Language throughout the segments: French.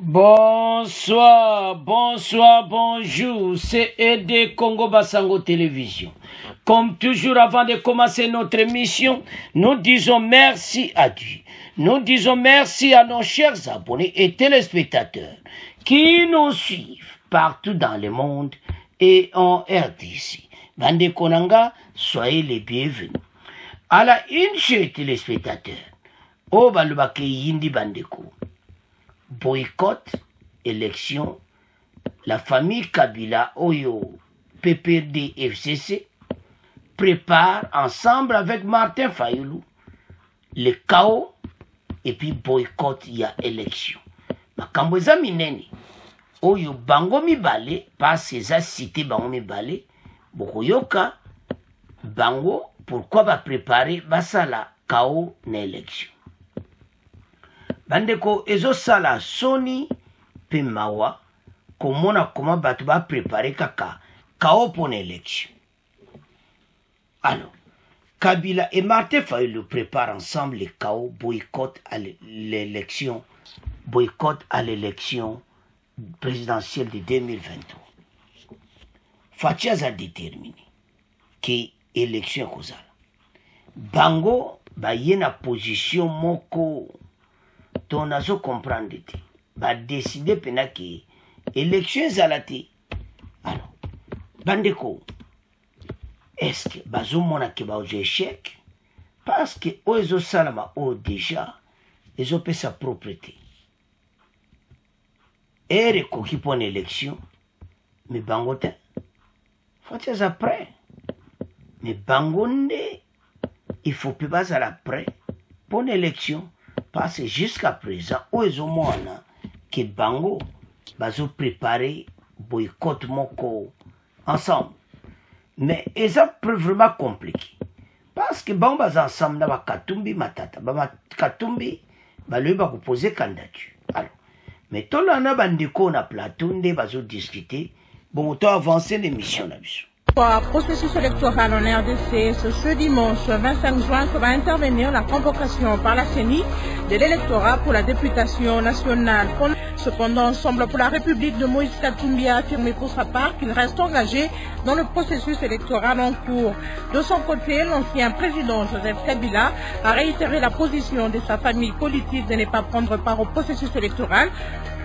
Bonsoir, bonsoir, bonjour, c'est ED Congo Basango Télévision. Comme toujours, avant de commencer notre émission, nous disons merci à Dieu. Nous disons merci à nos chers abonnés et téléspectateurs qui nous suivent partout dans le monde et en RDC. Bande Konanga, soyez les bienvenus. À la une chez téléspectateurs, au Balubake Yindi Bandeko. Boycott, élection, la famille Kabila, Oyo, PPD, FCC, prépare ensemble avec Martin Fayoulou le chaos et puis boycott, il y a élection. Makamboza mineni, Oyo bango mibale, pas ces cité bango mibale, Bokoyoka, bango, pourquoi va préparer basala chaos na élection. Bandeko ezo sala soni pe mawa komona koma batu ba préparer kaka kao pour l'élection. Alors, Kabila et Martin Fayoulou préparent ensemble le chaos, boycott à l'élection présidentielle de 2023. Fatiaz a déterminé que élection kozala. Bango ba yena position moko ton azo comprendre te ba décider pena que élection zalati. Alors bandeko est-ce que bazo mona ke ba échec parce que ozo salama o déjà ils ont fait sa propriété et qui pour une élection mais bangote faut que après mais bangonde il faut plus pas à l'après pour une élection. Parce que jusqu'à présent, ils ont que Bango va préparer boycott moko ensemble. Mais ils ont vraiment compliqué. Parce que Bango va ensemble dans Katumbi Matata. Katumbi va lui poser candidature. Alors, mais tout le monde a plateau, va discuter. Bon, on a avancé l'émission là-dessus. Processus électoral en RDC, ce dimanche 25 juin que va intervenir la convocation par la CENI de l'électorat pour la députation nationale. Cependant, Ensemble pour la République de Moïse Katumbi a affirmé pour sa part qu'il reste engagé dans le processus électoral en cours. De son côté, l'ancien président Joseph Kabila a réitéré la position de sa famille politique de ne pas prendre part au processus électoral,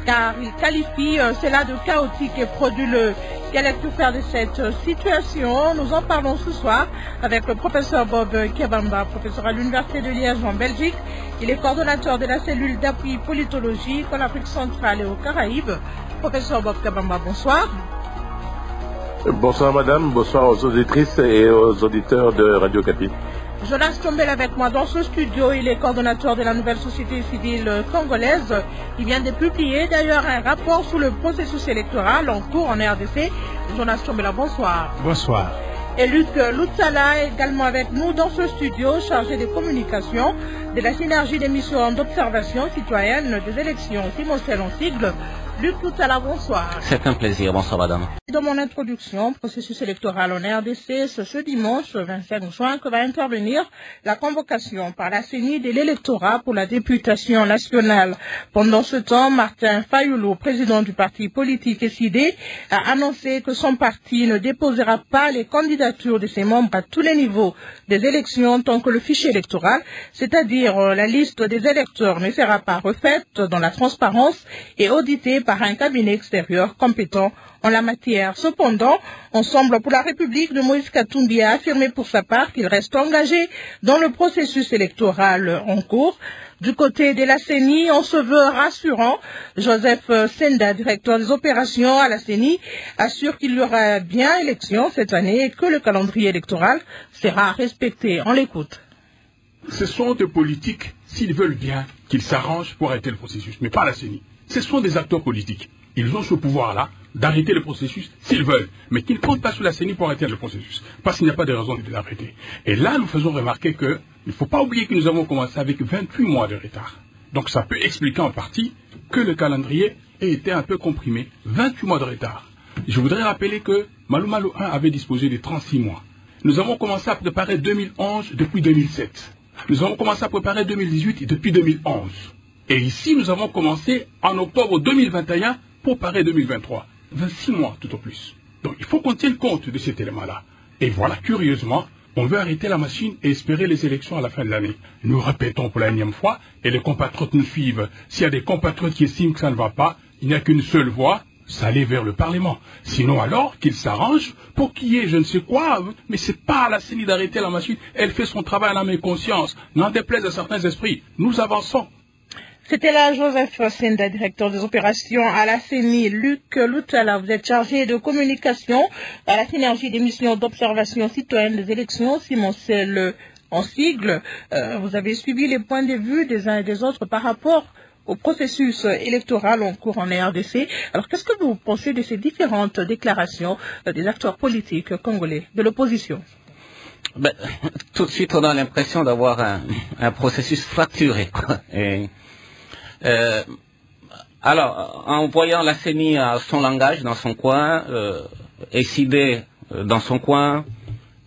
car il qualifie cela de chaotique et frauduleux. Qu'allez-vous faire de cette situation? Nous en parlons ce soir avec le professeur Bob Kabamba, professeur à l'Université de Liège en Belgique. Il est coordonnateur de la cellule d'appui politologique en Afrique centrale et aux Caraïbes. Professeur Bob Kabamba, bonsoir. Bonsoir madame, bonsoir aux auditrices et aux auditeurs de Radio Capi. Jonas Tombel avec moi dans ce studio, il est coordonnateur de la nouvelle société civile congolaise. Il vient de publier d'ailleurs un rapport sur le processus électoral en cours en RDC. Jonas Tombel, bonsoir. Bonsoir. Et Luc Lutsala est également avec nous dans ce studio, chargé de communication de la synergie des missions d'observation citoyenne des élections, Simocel en sigle. Luc Lutsala, bonsoir. C'est un plaisir, bonsoir madame. Dans mon introduction, processus électoral en RDC, c'est ce dimanche 25 juin que va intervenir la convocation par la CENI de l'électorat pour la députation nationale. Pendant ce temps, Martin Fayoulou, président du parti politique SID, a annoncé que son parti ne déposera pas les candidatures de ses membres à tous les niveaux des élections tant que le fichier électoral, c'est-à-dire la liste des électeurs, ne sera pas refaite dans la transparence et auditée par un cabinet extérieur compétent en la matière. Cependant, Ensemble pour la République de Moïse Katumbi a affirmé pour sa part qu'il reste engagé dans le processus électoral en cours. Du côté de la CENI, on se veut rassurant. Joseph Senda, directeur des opérations à la CENI, assure qu'il y aura bien élection cette année et que le calendrier électoral sera respecté. On l'écoute. Ce sont des politiques, s'ils veulent bien, qu'ils s'arrangent pour arrêter le processus, mais pas la CENI. Ce sont des acteurs politiques. Ils ont ce pouvoir-là d'arrêter le processus s'ils veulent, mais qu'ils ne comptent pas sur la CENI pour arrêter le processus, parce qu'il n'y a pas de raison de l'arrêter. Et là, nous faisons remarquer qu'il ne faut pas oublier que nous avons commencé avec 28 mois de retard. Donc ça peut expliquer en partie que le calendrier ait été un peu comprimé. 28 mois de retard. Je voudrais rappeler que Malou Malou 1 avait disposé de 36 mois. Nous avons commencé à préparer 2011 depuis 2007. Nous avons commencé à préparer 2018 depuis 2011. Et ici, nous avons commencé en octobre 2021 pour parer 2023. 26 mois tout au plus. Donc il faut qu'on tienne compte de cet élément-là. Et voilà, curieusement, on veut arrêter la machine et espérer les élections à la fin de l'année. Nous répétons pour la énième fois, et les compatriotes nous suivent. S'il y a des compatriotes qui estiment que ça ne va pas, il n'y a qu'une seule voie, c'est aller vers le Parlement. Sinon alors, qu'ils s'arrangent pour qu'il y ait je ne sais quoi, mais c'est pas à la CENI d'arrêter la machine, elle fait son travail à la même conscience. N'en déplaise à certains esprits, nous avançons. C'était là Joseph Senda, directeur des opérations à la CENI. Luc Loutala, vous êtes chargé de communication à la synergie des missions d'observation citoyenne des élections, Simon Sel en sigle. Vous avez suivi les points de vue des uns et des autres par rapport au processus électoral en cours en RDC. Alors, qu'est-ce que vous pensez de ces différentes déclarations des acteurs politiques congolais, de l'opposition? Tout de suite, on a l'impression d'avoir un processus fracturé. Alors, en voyant la CENI à son langage dans son coin, SID dans son coin,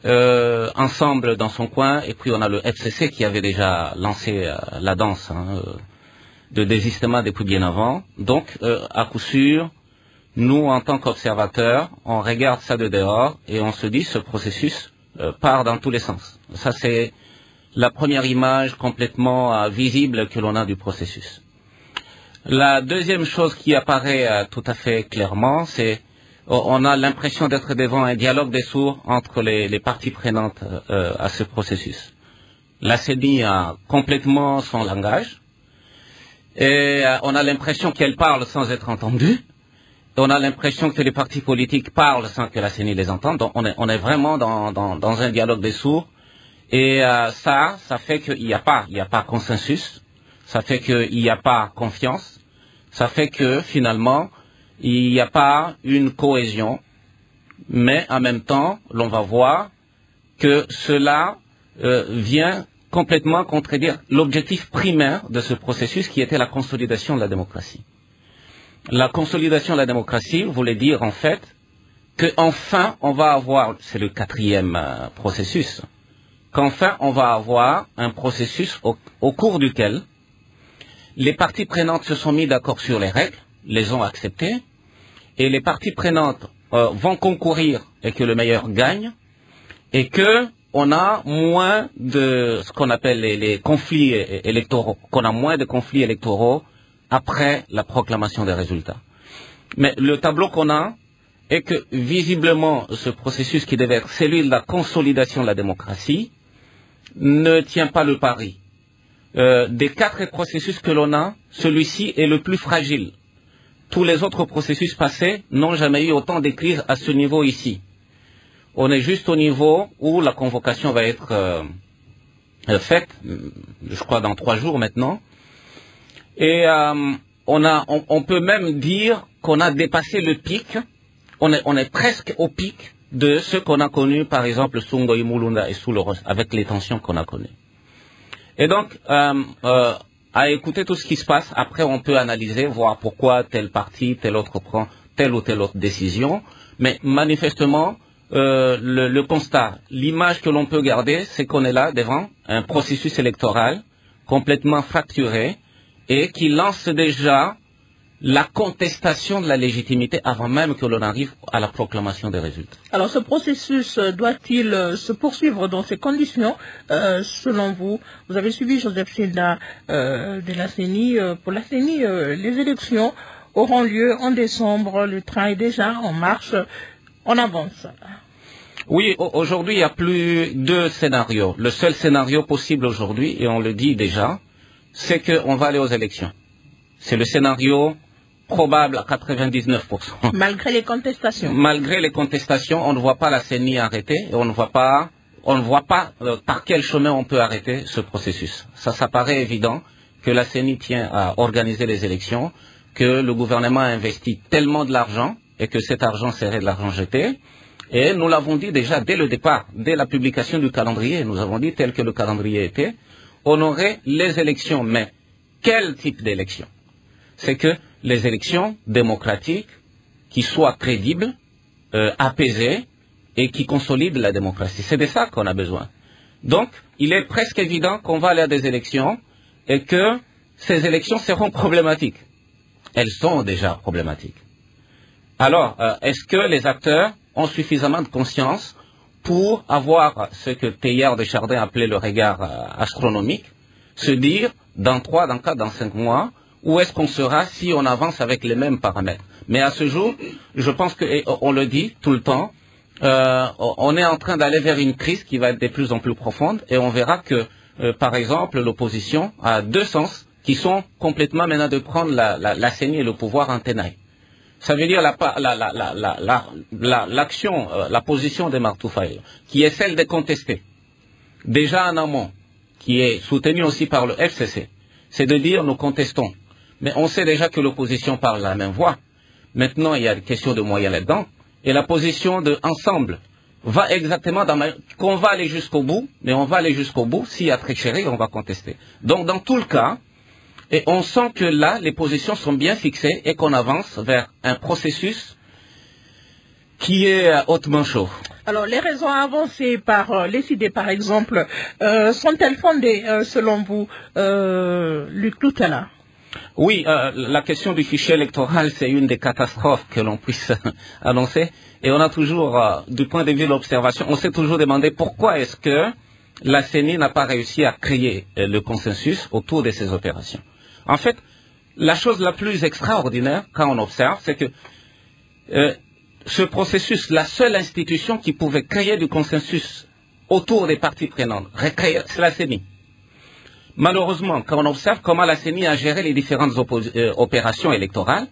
Ensemble dans son coin, et puis on a le FCC qui avait déjà lancé la danse de désistement depuis bien avant. Donc, à coup sûr, nous, en tant qu'observateurs, on regarde ça de dehors et on se dit ce processus part dans tous les sens. Ça, c'est la première image complètement visible que l'on a du processus. La deuxième chose qui apparaît tout à fait clairement, c'est on a l'impression d'être devant un dialogue des sourds entre les parties prenantes à ce processus. La CENI a complètement son langage et on a l'impression qu'elle parle sans être entendue. On a l'impression que les partis politiques parlent sans que la CENI les entende. Donc on est vraiment dans un dialogue des sourds. Et ça fait qu'il n'y a pas consensus. Ça fait qu'il n'y a pas confiance. Ça fait que finalement, il n'y a pas une cohésion. Mais en même temps, l'on va voir que cela vient complètement contredire l'objectif primaire de ce processus qui était la consolidation de la démocratie. La consolidation de la démocratie voulait dire en fait qu'enfin on va avoir, c'est le quatrième processus, qu'enfin on va avoir un processus au cours duquel les parties prenantes se sont mis d'accord sur les règles, les ont acceptées, et les parties prenantes vont concourir et que le meilleur gagne, et que on a moins de ce qu'on appelle les conflits électoraux, qu'on a moins de conflits électoraux après la proclamation des résultats. Mais le tableau qu'on a est que visiblement ce processus qui devait être celui de la consolidation de la démocratie ne tient pas le pari. Des 4 processus que l'on a, celui-ci est le plus fragile. Tous les autres processus passés n'ont jamais eu autant de crises à ce niveau ici. On est juste au niveau où la convocation va être faite, je crois dans 3 jours maintenant. Et on peut même dire qu'on a dépassé le pic, on est presque au pic de ce qu'on a connu, par exemple, sous Ngoï Mulunda et sous le Rose, avec les tensions qu'on a connues. Et donc, à écouter tout ce qui se passe, après on peut analyser, voir pourquoi tel parti, tel autre prend telle ou telle autre décision, mais manifestement, le constat, l'image que l'on peut garder, c'est qu'on est là devant un processus électoral complètement fracturé, et qui lance déjà la contestation de la légitimité avant même que l'on arrive à la proclamation des résultats. Alors ce processus doit-il se poursuivre dans ces conditions selon vous? Vous avez suivi Joseph Senda de la CENI. Pour la CENI, les élections auront lieu en décembre. Le train est déjà en marche. On avance. Oui, aujourd'hui il n'y a plus 2 scénarios. Le seul scénario possible aujourd'hui, et on le dit déjà, c'est qu'on va aller aux élections. C'est le scénario probable à 99%. Malgré les contestations. Malgré les contestations, on ne voit pas la CENI arrêter et on ne voit pas par quel chemin on peut arrêter ce processus. Ça paraît évident que la CENI tient à organiser les élections, que le gouvernement a investi tellement de l'argent et que cet argent serait de l'argent jeté. Et nous l'avons dit déjà dès le départ, dès la publication du calendrier, nous avons dit tel que le calendrier était, on aurait les élections, mais quel type d'élection? C'est que les élections démocratiques qui soient crédibles, apaisées et qui consolident la démocratie. C'est de ça qu'on a besoin. Donc, il est presque évident qu'on va aller à des élections et que ces élections seront problématiques. Elles sont déjà problématiques. Alors, est-ce que les acteurs ont suffisamment de conscience pour avoir ce que Teilhard de Chardin appelait le regard astronomique, se dire dans 3, dans 4, dans 5 mois, où est-ce qu'on sera si on avance avec les mêmes paramètres? Mais à ce jour, je pense qu'on le dit tout le temps, on est en train d'aller vers une crise qui va être de plus en plus profonde et on verra que, par exemple, l'opposition a deux sens qui sont complètement maintenant de prendre la CENI et le pouvoir en tenaille. Ça veut dire l'action, la position de Marc Toufaïl, qui est celle de contester, déjà en amont, qui est soutenue aussi par le FCC, c'est de dire nous contestons. Mais on sait déjà que l'opposition parle la même voix. Maintenant, il y a une question de moyens là-dedans. Et la position de ensemble va exactement qu'on va aller jusqu'au bout, mais on va aller jusqu'au bout. S'il y a tricherie, on va contester. Donc, dans tout le cas, et on sent que là, les positions sont bien fixées et qu'on avance vers un processus qui est hautement chaud. Alors, les raisons avancées par les idées, par exemple, sont-elles fondées, selon vous, Luc Loutala? Oui, la question du fichier électoral, c'est une des catastrophes que l'on puisse annoncer. Et on a toujours, du point de vue de l'observation, on s'est toujours demandé pourquoi est-ce que la CENI n'a pas réussi à créer le consensus autour de ces opérations. En fait, la chose la plus extraordinaire, quand on observe, c'est que ce processus, la seule institution qui pouvait créer du consensus autour des parties prenantes, c'est la CENI. Malheureusement, quand on observe comment la CENI a géré les différentes opérations électorales,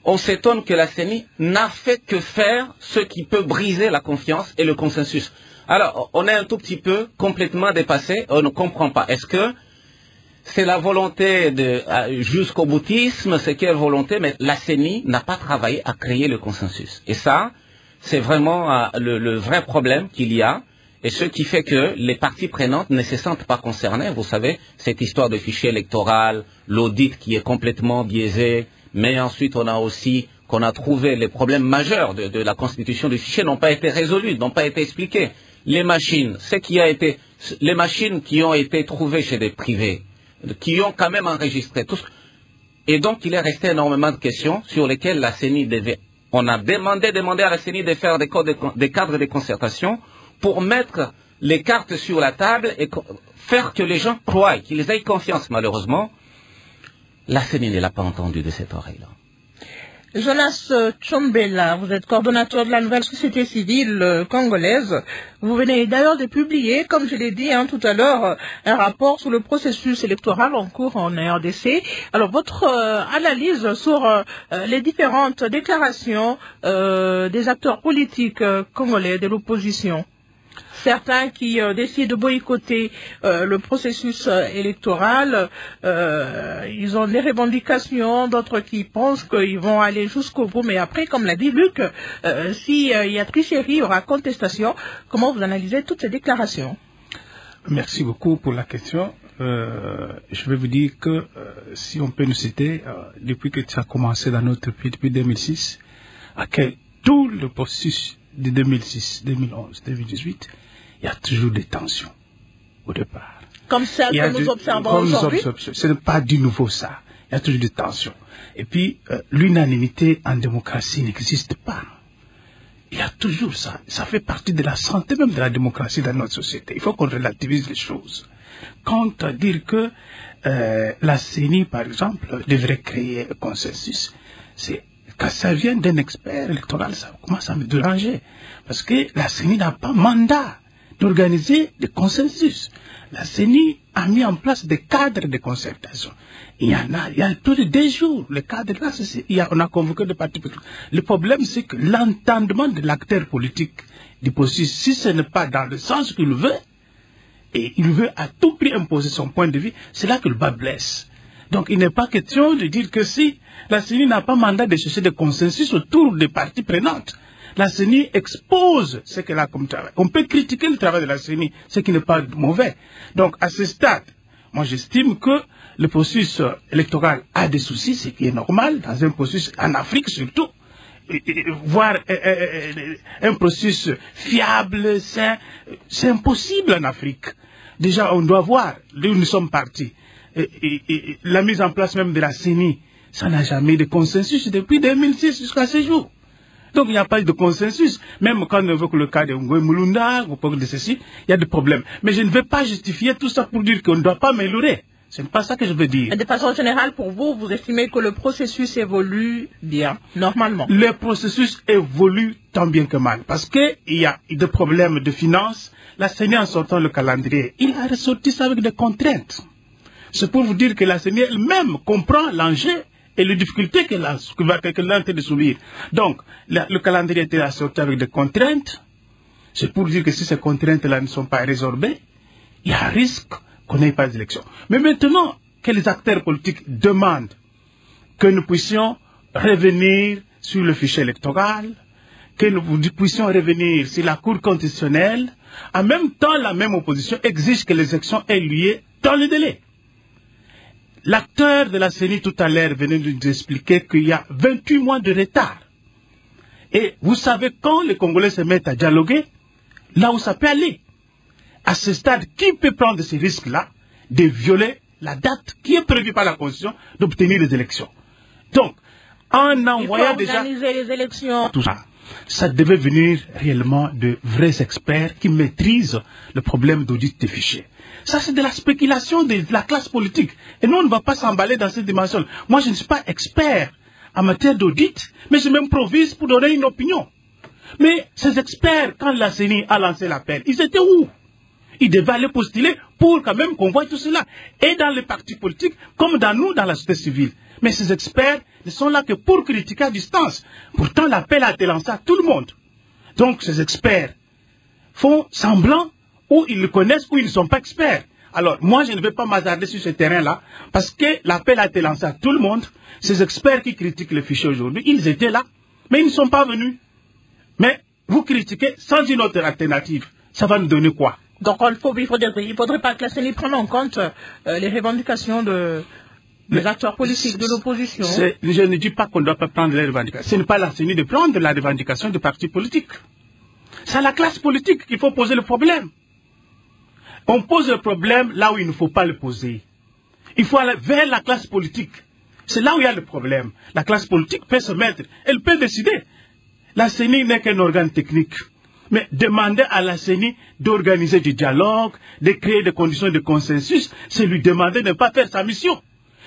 on s'étonne que la CENI n'a fait que faire ce qui peut briser la confiance et le consensus. Alors, on est un tout petit peu complètement dépassé, on ne comprend pas. Est-ce que c'est la volonté de jusqu'au boutisme, c'est quelle volonté, mais la CENI n'a pas travaillé à créer le consensus. Et ça, c'est vraiment le vrai problème qu'il y a. Et ce qui fait que les parties prenantes ne se sentent pas concernées. Vous savez, cette histoire de fichier électoral, l'audit qui est complètement biaisé, mais ensuite on a aussi qu'on a trouvé les problèmes majeurs de la constitution du fichier n'ont pas été résolus, n'ont pas été expliqués. Les machines, les machines qui ont été trouvées chez des privés, qui ont quand même enregistré tout. Et donc il est resté énormément de questions sur lesquelles la CENI devait. On a demandé à la CENI de faire des cadres de concertation pour mettre les cartes sur la table et faire que les gens croient, qu'ils aient confiance. Malheureusement, la CENI ne l'a pas entendu de cette oreille-là. Jonas Tchombela, vous êtes coordonnateur de la nouvelle société civile congolaise. Vous venez d'ailleurs de publier, comme je l'ai dit tout à l'heure, un rapport sur le processus électoral en cours en RDC. Alors, votre analyse sur les différentes déclarations des acteurs politiques congolais de l'opposition. Certains qui décident de boycotter le processus électoral, ils ont des revendications, d'autres qui pensent qu'ils vont aller jusqu'au bout. Mais après, comme l'a dit Luc, s'il y a tricherie, il y aura contestation. Comment vous analysez toutes ces déclarations? Merci beaucoup pour la question. Je vais vous dire que si on peut nous citer, depuis que ça a commencé dans notre pays, depuis 2006, à quel tout le processus de 2006, 2011, 2018, il y a toujours des tensions au départ. Comme celle que nous observons aujourd'hui. Ce n'est pas du nouveau ça. Il y a toujours des tensions. Et puis, l'unanimité en démocratie n'existe pas. Il y a toujours ça. Ça fait partie de la santé même de la démocratie dans notre société. Il faut qu'on relativise les choses. Quant à dire que la CENI, par exemple, devrait créer un consensus, c'est quand ça vient d'un expert électoral, ça commence à me déranger. Parce que la CENI n'a pas mandat d'organiser des consensus. La CENI a mis en place des cadres de concertation. Il y a tous les 2 jours, les cadres là, on a convoqué des partis politiques. Le problème, c'est que l'entendement de l'acteur politique du processus, si ce n'est pas dans le sens qu'il veut, et il veut à tout prix imposer son point de vue, c'est là que le bas blesse. Donc il n'est pas question de dire que si la CENI n'a pas mandat de chercher des consensus autour des parties prenantes, la CENI expose ce qu'elle a comme travail. On peut critiquer le travail de la CENI, ce qui n'est pas mauvais. Donc à ce stade, moi j'estime que le processus électoral a des soucis, ce qui est normal, dans un processus en Afrique surtout. Voir un processus fiable, sain, c'est impossible en Afrique. Déjà on doit voir d'où nous sommes partis. la mise en place même de la CENI, ça n'a jamais de consensus depuis 2006 jusqu'à ce jour. Donc il n'y a pas de consensus. Même quand on évoque le cas de Ngoï Mulunda, ou de ceci, il y a des problèmes. Mais je ne vais pas justifier tout ça pour dire qu'on ne doit pas améliorer. Ce n'est pas ça que je veux dire. De façon générale, pour vous, vous estimez que le processus évolue bien, normalement? Le processus évolue tant bien que mal. Parce qu'il y a des problèmes de finances. La CENI, en sortant le calendrier, il a ressorti ça avec des contraintes. C'est pour vous dire que la CENI elle-même comprend l'enjeu et les difficultés qu'elle a en train de subir. Donc, le calendrier était assorti avec des contraintes. C'est pour dire que si ces contraintes-là ne sont pas résorbées, il y a un risque qu'on n'ait pas d'élection. Mais maintenant que les acteurs politiques demandent que nous puissions revenir sur le fichier électoral, que nous puissions revenir sur la Cour constitutionnelle, en même temps, la même opposition exige que les élections aient lieu dans le délai. L'acteur de la CENI tout à l'heure venait de nous expliquer qu'il y a 28 mois de retard. Et vous savez, quand les Congolais se mettent à dialoguer, là où ça peut aller. À ce stade, qui peut prendre ces risques-là de violer la date qui est prévue par la Constitution d'obtenir les élections? Donc, en envoyant déjà les élections, tout ça, ça devait venir réellement de vrais experts qui maîtrisent le problème d'audit des fichiers. Ça, c'est de la spéculation de la classe politique. Et nous, on ne va pas s'emballer dans cette dimension. Moi, je ne suis pas expert en matière d'audit, mais je m'improvise pour donner une opinion. Mais ces experts, quand la CENI a lancé l'appel, ils étaient où? Ils devaient aller postuler pour quand même qu'on voie tout cela. Et dans les partis politiques, comme dans nous, dans la société civile. Mais ces experts ne sont là que pour critiquer à distance. Pourtant, l'appel a été lancé à tout le monde. Donc, ces experts font semblant ou ils le connaissent ou ils ne sont pas experts. Alors, moi, je ne vais pas m'hasarder sur ce terrain-là parce que l'appel a été lancé à tout le monde. Ces experts qui critiquent le fichier aujourd'hui, ils étaient là, mais ils ne sont pas venus. Mais vous critiquez sans une autre alternative. Ça va nous donner quoi? Donc, il ne faudrait pas que la CENI prenne en compte les revendications des acteurs politiques de l'opposition. Je ne dis pas qu'on ne doit pas prendre les revendications. Ce n'est pas la CENI de prendre la revendication des partis politiques. C'est à la classe politique qu'il faut poser le problème. On pose le problème là où il ne faut pas le poser. Il faut aller vers la classe politique. C'est là où il y a le problème. La classe politique peut se mettre, elle peut décider. La CENI n'est qu'un organe technique. Mais demander à la CENI d'organiser du dialogue, de créer des conditions de consensus, c'est lui demander de ne pas faire sa mission.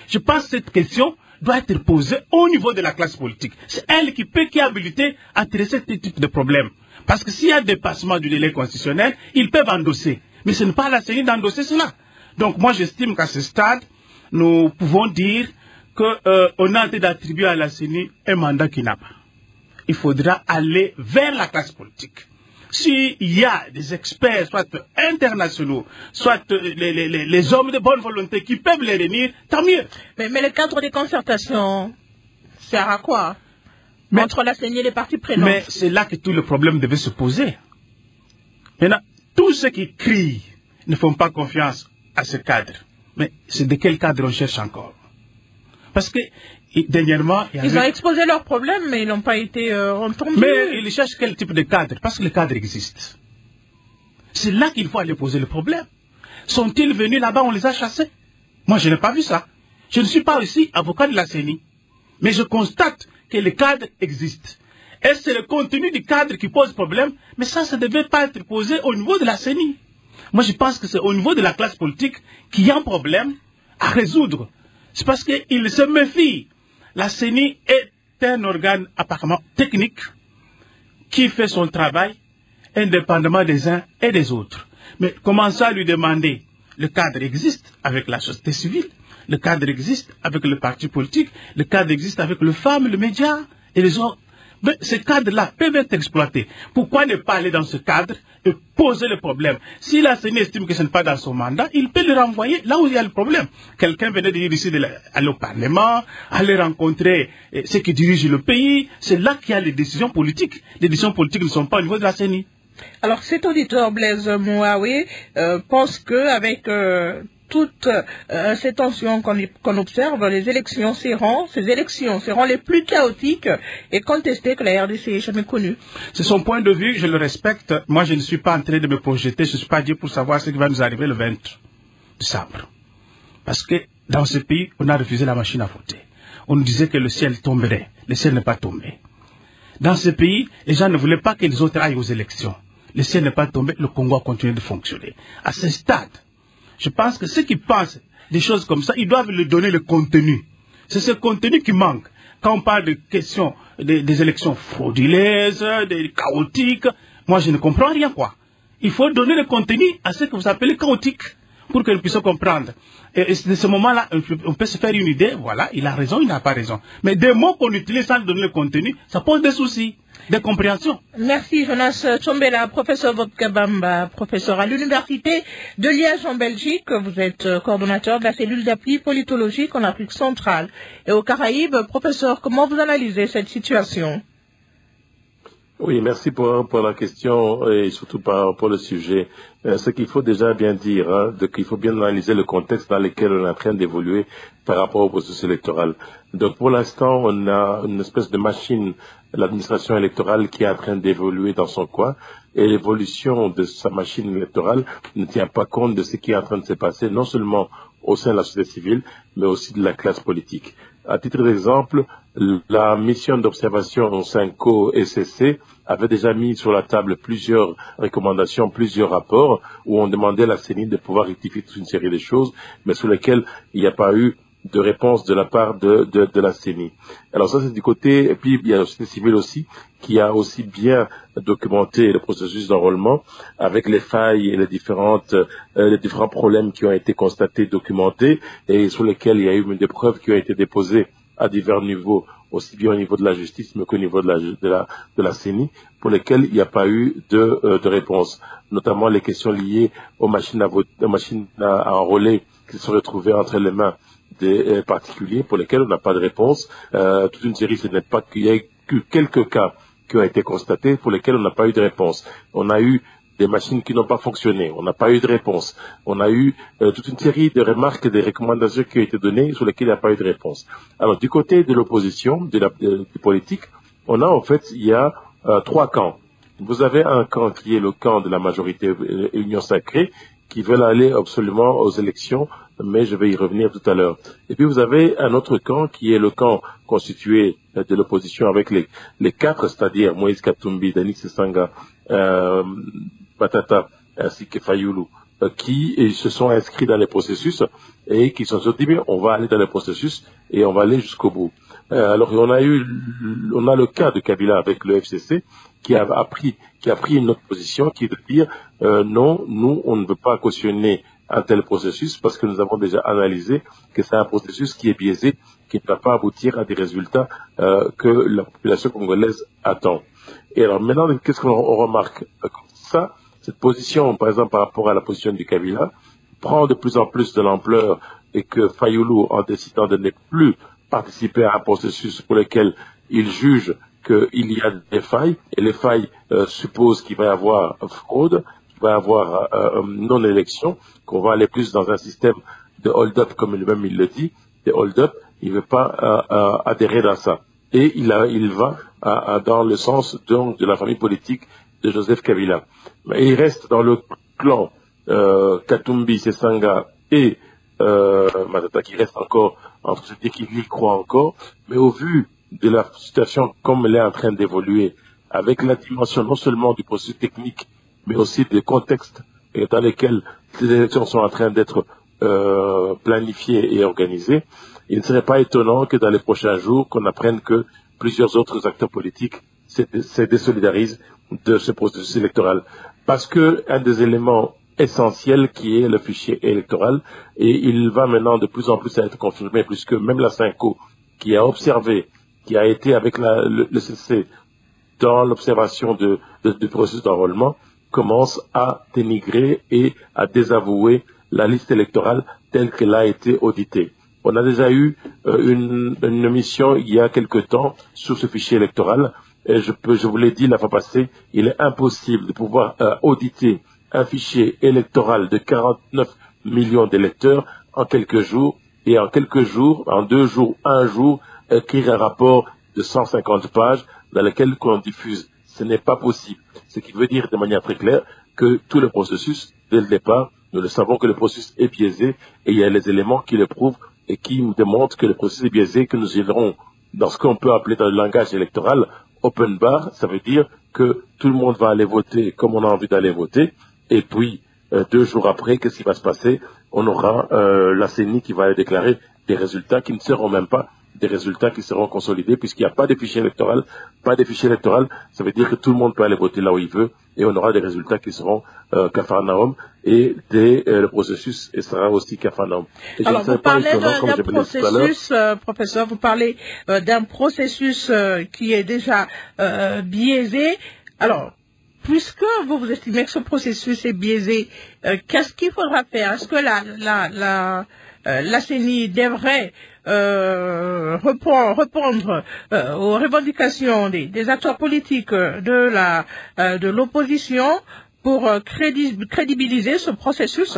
Je pense que cette question doit être posée au niveau de la classe politique. C'est elle qui est habilitée à traiter ce type de problème. Parce que s'il y a dépassement du délai constitutionnel, ils peuvent endosser. Mais ce n'est pas à la CENI d'endosser cela. Donc moi j'estime qu'à ce stade, nous pouvons dire qu'on a en train d'attribuer à la CENI un mandat qui n'a pas. Il faudra aller vers la classe politique. S'il y a des experts, soit internationaux, soit les hommes de bonne volonté qui peuvent les réunir, tant mieux. Mais le cadre des concertations sert à quoi? Entre la CENI et les parties prenantes. Mais c'est là que tout le problème devait se poser. Maintenant, tous ceux qui crient ne font pas confiance à ce cadre. Mais c'est de quel cadre on cherche encore? Parce que, dernièrement... Ils ont exposé leurs problèmes, mais ils n'ont pas été entendus. Mais ils cherchent quel type de cadre? Parce que le cadre existe. C'est là qu'il faut aller poser le problème. Sont-ils venus là-bas, on les a chassés? Moi, je n'ai pas vu ça. Je ne suis pas aussi avocat de la CENI. Mais je constate que le cadre existe. Et c'est le contenu du cadre qui pose problème, mais ça ne devait pas être posé au niveau de la CENI. Moi, je pense que c'est au niveau de la classe politique qu'il y a un problème à résoudre. C'est parce qu'il se méfie. La CENI est un organe apparemment technique qui fait son travail indépendamment des uns et des autres. Mais commençons à lui demander, le cadre existe avec la société civile, le cadre existe avec le parti politique, le cadre existe avec le femmes, le média et les autres. Mais ces cadres-là peuvent être exploités. Pourquoi ne pas aller dans ce cadre et poser le problème? Si la CENI estime que ce n'est pas dans son mandat, il peut le renvoyer là où il y a le problème. Quelqu'un venait de dire ici aller au Parlement, aller rencontrer ceux qui dirigent le pays. C'est là qu'il y a les décisions politiques. Les décisions politiques ne sont pas au niveau de la CENI. Alors cet auditeur Blaise Mouaoué pense qu'avec toute ces tensions qu'on observe, ces élections seront les plus chaotiques et contestées que la RDC ait jamais connues. C'est son point de vue, je le respecte. Moi, je ne suis pas en train de me projeter, je ne suis pas Dieu pour savoir ce qui va nous arriver le 20 décembre. Parce que Dans ce pays, on a refusé la machine à voter. On nous disait que le ciel tomberait. Le ciel n'est pas tombé. Dans ce pays, les gens ne voulaient pas que les autres aillent aux élections. Le ciel n'est pas tombé, le Congo a continué de fonctionner. À ce stade, je pense que ceux qui pensent des choses comme ça, ils doivent leur donner le contenu. C'est ce contenu qui manque. Quand on parle de questions, des élections frauduleuses, chaotiques, moi je ne comprends rien, quoi. Il faut donner le contenu à ce que vous appelez chaotique pour que nous puissions comprendre. Et de ce moment-là, on peut se faire une idée, voilà, il a raison, il n'a pas raison. Mais des mots qu'on utilise sans donner le contenu, ça pose des soucis de compréhension. Merci Jonas Tchombela, professeur Vodkabamba, professeur à l'Université de Liège en Belgique. Vous êtes coordonnateur de la cellule d'appui politologique en Afrique centrale et aux Caraïbes. Professeur, comment vous analysez cette situation? Oui, merci pour la question et surtout pour le sujet. Ce qu'il faut déjà bien dire, qu'il faut bien analyser le contexte dans lequel on est en train d'évoluer par rapport au processus électoral. Donc pour l'instant, on a une espèce de machine, l'administration électorale qui est en train d'évoluer dans son coin et l'évolution de sa machine électorale ne tient pas compte de ce qui est en train de se passer, non seulement au sein de la société civile, mais aussi de la classe politique. À titre d'exemple, la mission d'observation au SENCO SCC avait déjà mis sur la table plusieurs recommandations, plusieurs rapports où on demandait à la CENI de pouvoir rectifier toute une série de choses, mais sur lesquelles il n'y a pas eu de réponse de la part de la CENI. Alors ça c'est du côté, et puis il y a la société civile aussi, qui a aussi bien documenté le processus d'enrôlement avec les failles et les différents problèmes qui ont été constatés, documentés, et sur lesquels il y a eu des preuves qui ont été déposées à divers niveaux, aussi bien au niveau de la justice, mais qu'au niveau de la CENI, pour lesquels il n'y a pas eu de réponse. Notamment les questions liées aux machines à enrôler qui se sont retrouvées entre les mains des particuliers, pour lesquels on n'a pas de réponse. Toute une série, ce n'est pas qu'il y a que quelques cas qui ont été constatés, pour lesquels on n'a pas eu de réponse. On a eu des machines qui n'ont pas fonctionné, on n'a pas eu de réponse. On a eu toute une série de remarques et de recommandations qui ont été données sur lesquelles il n'y a pas eu de réponse. Alors du côté de l'opposition, du politique, on a en fait, il y a trois camps. Vous avez un camp qui est le camp de la majorité Union Sacrée, qui veulent aller absolument aux élections, mais je vais y revenir tout à l'heure. Et puis vous avez un autre camp qui est le camp constitué de l'opposition avec les quatre, c'est-à-dire Moïse Katumbi, Denis Sesanga, Batata ainsi que Fayoulou, qui se sont inscrits dans les processus et qui se sont dit bien on va aller dans le processus et on va aller jusqu'au bout. Alors on a le cas de Kabila avec le FCC qui a pris une autre position qui est de dire non, nous on ne veut pas cautionner un tel processus parce que nous avons déjà analysé que c'est un processus qui est biaisé, qui ne va pas aboutir à des résultats que la population congolaise attend. Et alors maintenant, qu'est-ce qu'on remarque? Ça, cette position, par exemple, par rapport à la position du Kabila, prend de plus en plus de l'ampleur et que Fayoulou, en décidant de ne plus participer à un processus pour lequel il juge qu'il y a des failles, et les failles supposent qu'il va y avoir fraude, qu'il va y avoir non-élection, qu'on va aller plus dans un système de hold-up, comme lui-même il le dit, de hold-up, il ne veut pas adhérer à ça. Et il va dans le sens donc de la famille politique de Joseph Kabila. Mais il reste dans le clan Katumbi, Sesanga et Matata qui reste encore entre ceux qui y croient encore. Mais au vu de la situation comme elle est en train d'évoluer, avec la dimension non seulement du processus technique, mais aussi des contextes dans lesquels ces élections sont en train d'être planifiées et organisées, il ne serait pas étonnant que dans les prochains jours, qu'on apprenne que plusieurs autres acteurs politiques se désolidarisent de ce processus électoral. Parce que un des éléments essentiels qui est le fichier électoral, et il va maintenant de plus en plus être confirmé, puisque même la SENCO, qui a observé, qui a été avec le CC dans l'observation du processus d'enrôlement, commence à dénigrer et à désavouer la liste électorale telle qu'elle a été auditée. On a déjà eu une mission il y a quelque temps sur ce fichier électoral et je vous l'ai dit la fois passée, il est impossible de pouvoir auditer un fichier électoral de 49 millions d'électeurs en quelques jours et en quelques jours, en 2 jours, 1 jour, écrire un rapport de 150 pages dans lequel on diffuse. Ce n'est pas possible. Ce qui veut dire de manière très claire que tout le processus, dès le départ, nous le savons que le processus est biaisé et il y a les éléments qui le prouvent et qui démontrent que le processus est biaisé, que nous irons dans ce qu'on peut appeler dans le langage électoral open bar. Ça veut dire que tout le monde va aller voter comme on a envie d'aller voter, et puis 2 jours après, qu'est-ce qui va se passer? On aura la CENI qui va déclarer des résultats qui ne seront même pas des résultats qui seront consolidés, puisqu'il n'y a pas de fichier électoral. Pas de fichier électoral, ça veut dire que tout le monde peut aller voter là où il veut, et on aura des résultats qui seront Capharnaüm, et le processus sera aussi Capharnaüm. Alors, vous parlez d'un processus, professeur, vous parlez d'un processus qui est déjà biaisé. Alors, puisque vous estimez que ce processus est biaisé, qu'est-ce qu'il faudra faire? Est-ce que la CENI devrait répondre aux revendications des acteurs politiques de l'opposition pour crédibiliser ce processus?